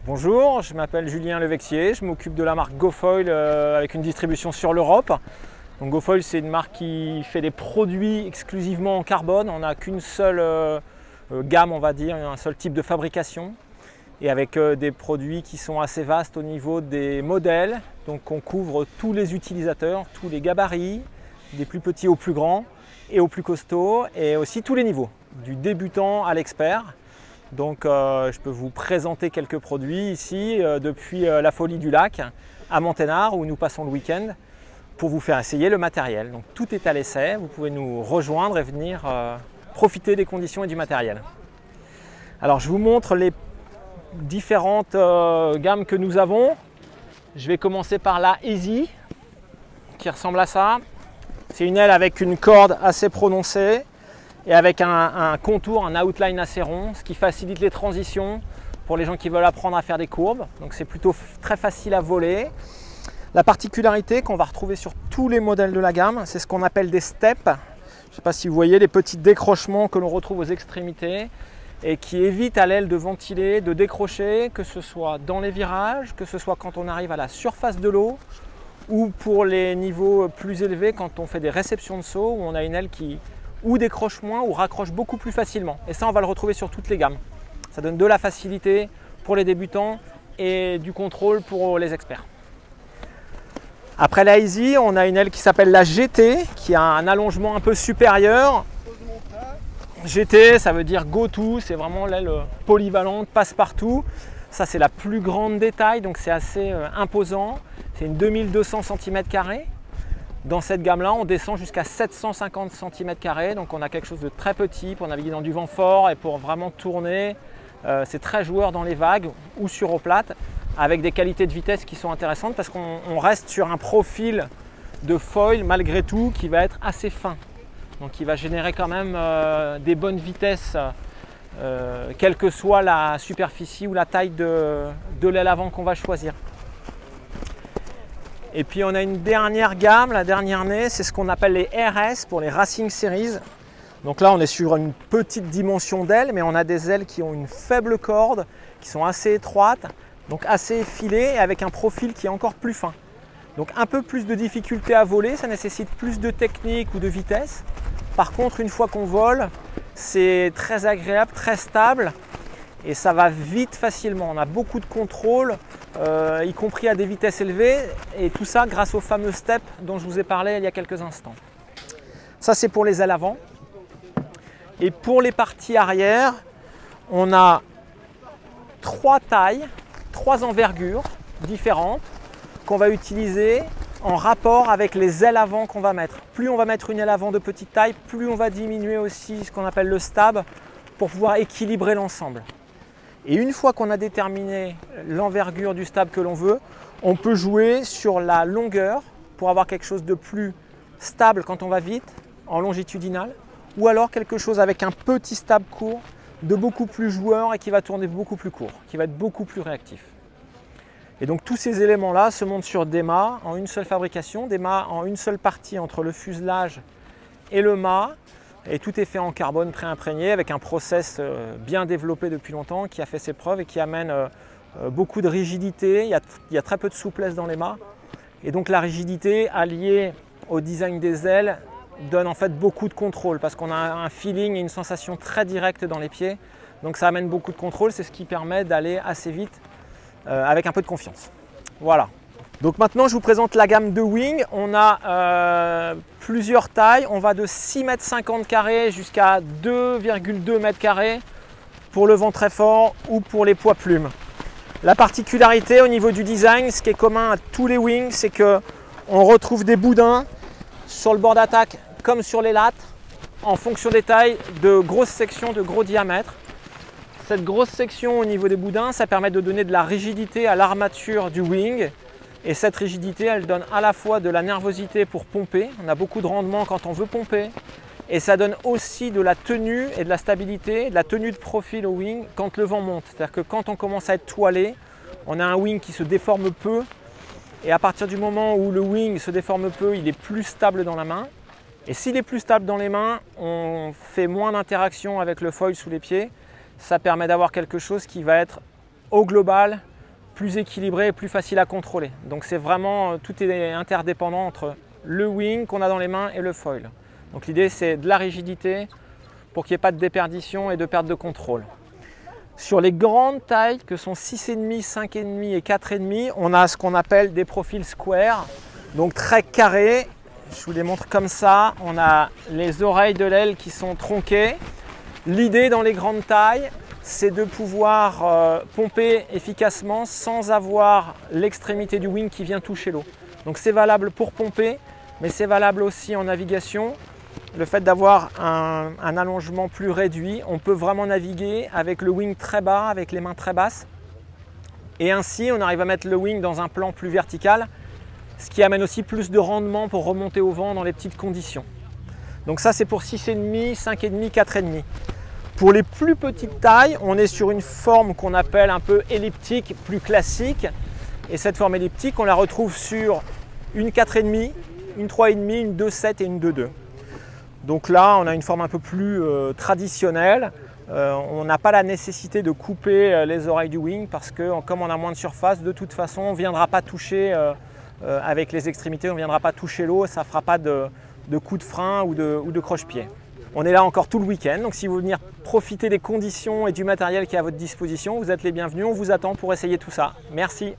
Bonjour, je m'appelle Julien Levexier, je m'occupe de la marque GoFoil avec une distribution sur l'Europe. Donc GoFoil, c'est une marque qui fait des produits exclusivement en carbone. On n'a qu'une seule gamme, on va dire, un seul type de fabrication. Et avec des produits qui sont assez vastes au niveau des modèles. Donc on couvre tous les utilisateurs, tous les gabarits, des plus petits aux plus grands et aux plus costauds, et aussi tous les niveaux, du débutant à l'expert. Donc je peux vous présenter quelques produits ici depuis la Folie du Lac à Monténard où nous passons le week-end pour vous faire essayer le matériel. Donc tout est à l'essai, vous pouvez nous rejoindre et venir profiter des conditions et du matériel. Alors je vous montre les différentes gammes que nous avons. Je vais commencer par la Easy qui ressemble à ça. C'est une aile avec une corde assez prononcée et avec un contour, un outline assez rond, ce qui facilite les transitions pour les gens qui veulent apprendre à faire des courbes. Donc c'est plutôt très facile à voler. La particularité qu'on va retrouver sur tous les modèles de la gamme, c'est ce qu'on appelle des steps. Je ne sais pas si vous voyez les petits décrochements que l'on retrouve aux extrémités et qui évitent à l'aile de ventiler, de décrocher, que ce soit dans les virages, que ce soit quand on arrive à la surface de l'eau ou pour les niveaux plus élevés quand on fait des réceptions de saut où on a une aile qui ou décroche moins ou raccroche beaucoup plus facilement. Et ça, on va le retrouver sur toutes les gammes. Ça donne de la facilité pour les débutants et du contrôle pour les experts. Après la Easy, on a une aile qui s'appelle la GT, qui a un allongement un peu supérieur. GT, ça veut dire go to, c'est vraiment l'aile polyvalente, passe-partout. Ça, c'est la plus grande des tailles, donc c'est assez imposant. C'est une 2200 cm². Dans cette gamme-là, on descend jusqu'à 750 cm², donc on a quelque chose de très petit pour naviguer dans du vent fort et pour vraiment tourner. C'est très joueur dans les vagues ou sur eau plate, avec des qualités de vitesse qui sont intéressantes parce qu'on reste sur un profil de foil malgré tout qui va être assez fin. Donc il va générer quand même des bonnes vitesses, quelle que soit la superficie ou la taille de l'aile avant qu'on va choisir. Et puis on a une dernière gamme, la dernière née, c'est ce qu'on appelle les RS pour les Racing Series. Donc là on est sur une petite dimension d'aile, mais on a des ailes qui ont une faible corde, qui sont assez étroites, donc assez effilées et avec un profil qui est encore plus fin. Donc un peu plus de difficulté à voler, ça nécessite plus de technique ou de vitesse. Par contre, une fois qu'on vole, c'est très agréable, très stable et ça va vite facilement. On a beaucoup de contrôle, y compris à des vitesses élevées, et tout ça grâce au fameux step dont je vous ai parlé il y a quelques instants. Ça, c'est pour les ailes avant. Et pour les parties arrière, on a trois tailles, trois envergures différentes qu'on va utiliser en rapport avec les ailes avant qu'on va mettre. Plus on va mettre une aile avant de petite taille, plus on va diminuer aussi ce qu'on appelle le stab pour pouvoir équilibrer l'ensemble. Et une fois qu'on a déterminé l'envergure du stab que l'on veut, on peut jouer sur la longueur pour avoir quelque chose de plus stable quand on va vite, en longitudinal, ou alors quelque chose avec un petit stab court, de beaucoup plus joueur et qui va tourner beaucoup plus court, qui va être beaucoup plus réactif. Et donc tous ces éléments-là se montent sur des mâts en une seule fabrication, des mâts en une seule partie entre le fuselage et le mât. Et tout est fait en carbone pré-imprégné avec un process bien développé depuis longtemps qui a fait ses preuves et qui amène beaucoup de rigidité. Il y a très peu de souplesse dans les mâts. Et donc la rigidité alliée au design des ailes donne en fait beaucoup de contrôle parce qu'on a un feeling et une sensation très directe dans les pieds. Donc ça amène beaucoup de contrôle, c'est ce qui permet d'aller assez vite avec un peu de confiance. Voilà. Donc maintenant je vous présente la gamme de wing. On a plusieurs tailles, on va de 6,50 m² jusqu'à 2,2 m² pour le vent très fort ou pour les poids plumes. La particularité au niveau du design, ce qui est commun à tous les wings, c'est qu'on retrouve des boudins sur le bord d'attaque comme sur les lattes en fonction des tailles de grosses sections de gros diamètres. Cette grosse section au niveau des boudins, ça permet de donner de la rigidité à l'armature du wing. Et cette rigidité, elle donne à la fois de la nervosité pour pomper. On a beaucoup de rendement quand on veut pomper. Et ça donne aussi de la tenue et de la stabilité, de la tenue de profil au wing quand le vent monte. C'est-à-dire que quand on commence à être toilé, on a un wing qui se déforme peu. Et à partir du moment où le wing se déforme peu, il est plus stable dans la main. Et s'il est plus stable dans les mains, on fait moins d'interaction avec le foil sous les pieds. Ça permet d'avoir quelque chose qui va être au global plus équilibré et plus facile à contrôler. Donc c'est vraiment, tout est interdépendant entre le wing qu'on a dans les mains et le foil. Donc l'idée c'est de la rigidité pour qu'il n'y ait pas de déperdition et de perte de contrôle. Sur les grandes tailles que sont 6,5, 5,5 et 4,5, on a ce qu'on appelle des profils square, donc très carrés. Je vous les montre comme ça. On a les oreilles de l'aile qui sont tronquées. L'idée dans les grandes tailles, c'est de pouvoir pomper efficacement sans avoir l'extrémité du wing qui vient toucher l'eau. Donc c'est valable pour pomper, mais c'est valable aussi en navigation. Le fait d'avoir un allongement plus réduit, on peut vraiment naviguer avec le wing très bas, avec les mains très basses. Et ainsi, on arrive à mettre le wing dans un plan plus vertical, ce qui amène aussi plus de rendement pour remonter au vent dans les petites conditions. Donc ça, c'est pour 6,5, 5,5, 4,5. Pour les plus petites tailles, on est sur une forme qu'on appelle un peu elliptique, plus classique. Et cette forme elliptique, on la retrouve sur une 4,5, une 3,5, une 2,7 et une 2,2. Donc là, on a une forme un peu plus traditionnelle. On n'a pas la nécessité de couper les oreilles du wing parce que comme on a moins de surface, de toute façon, on ne viendra pas toucher avec les extrémités, on ne viendra pas toucher l'eau, ça ne fera pas de coup de frein ou de croche-pied. On est là encore tout le week-end, donc si vous voulez venir profiter des conditions et du matériel qui est à votre disposition, vous êtes les bienvenus, on vous attend pour essayer tout ça. Merci.